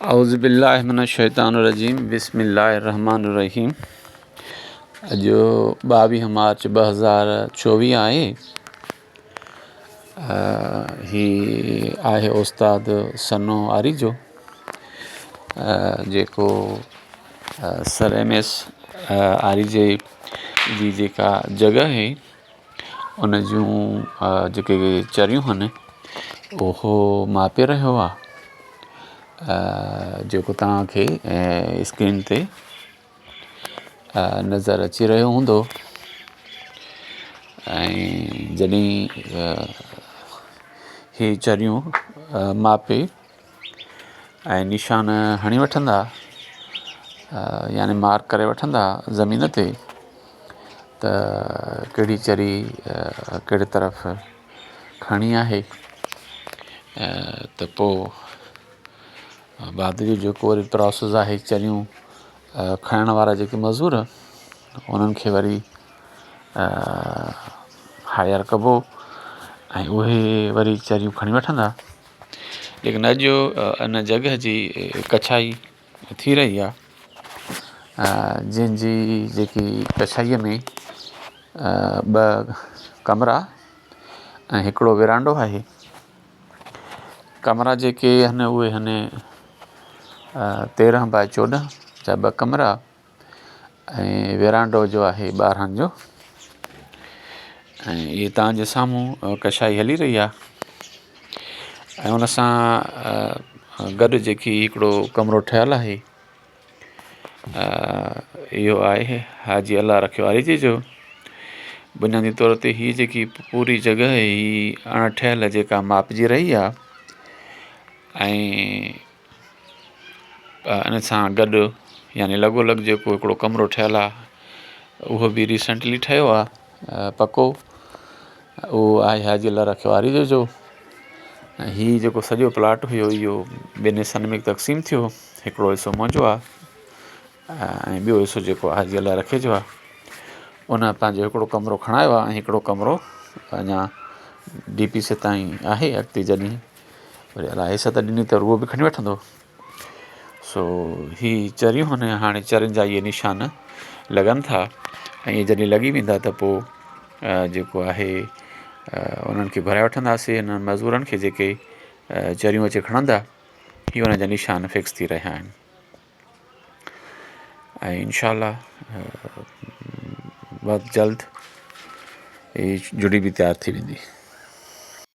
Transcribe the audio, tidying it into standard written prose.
औज़ुबिल्लाहिमिनश्शैतानिर्रजीम बिस्मिल्लाहिर्रहमानिर्रहीम। अॼु 22 मार्च 2024 आहे। ही आहे उस्ताद सनो आरी जो जेको सर MS आरी जी जेका जॻह आहे उन जूं जेके चरियूं आहिनि उहो मापे रहियो आहे, जेको तव्हांखे स्क्रीन ते नज़र अची रहियो हूंदो। ऐं जॾहिं ही चरियूं मापे ऐं निशान हणी वठंदा, यानी मार्क करे वठंदा ज़मीन ते, त कहिड़ी चरी कहिड़े तरफ़ खणी आहे, त पोइ बाद जो जेको वरी प्रोसेस आहे चरियूं खणण वारा जेके मज़दूर उन्हनि खे वरी हायर कबो ऐं उहे वरी चरियूं खणी वठंदा। लेकिन अॼु इन जॻह जी कछाई थी रही आहे, जंहिंजी जेकी कछाईअ में 2 कमरा ऐं हिकिड़ो विरांडो आहे। कमरा जेके आहिनि उहे आहिनि 13 बाय 14 जा 2 कमरा ऐं विरांडो जो आहे 12 जो। ऐं इहे तव्हांजे साम्हूं कछाई हली रही आहे। ऐं उन सां गॾु जेकी हिकिड़ो कमिरो ठहियलु आहे, इहो आहे हाजी अला रखियो वारी जी जो। बुनियादी तौर ते हीअ जेकी पूरी जॻह ही अणठहियल जेका मापजी रही आहे, ऐं इन सां गॾु यानी लॻोलॻि जेको हिकिड़ो कमिरो ठहियलु आहे उहो बि रिसेंटली ठहियो आहे पको। उहो आहे हाजी अला रखियो वारी जो। ऐं हीअ जेको सॼो प्लाट हुयो इहो 2 हिसनि में तक़सीम थियो। हिकिड़ो हिसो मुंहिंजो आहे ऐं ॿियो हिसो जेको हाजी अला रखे जो आहे उन पंहिंजो हिकिड़ो कमिरो खणायो आहे ऐं हिकिड़ो कमिरो अञा DP से ताईं आहे। अॻिते जॾहिं वरी अलाए हिस त ॾिनी त उहो बि खणी वठंदो। सो ही चरियूं आहिनि, हाणे चरियुनि जा इहे निशान लॻनि था ऐं इहे जॾहिं लॻी वेंदा त पोइ जेको आहे उन्हनि खे घुराए वठंदासीं। इन्हनि मज़दूरनि खे जेके चरियूं अची खणंदा, इहे उन जा निशान फिक्स थी रहिया आहिनि ऐं इंशाअल्लाह बहुत जल्द ही जुड़ी बि तयारु थी वेंदी।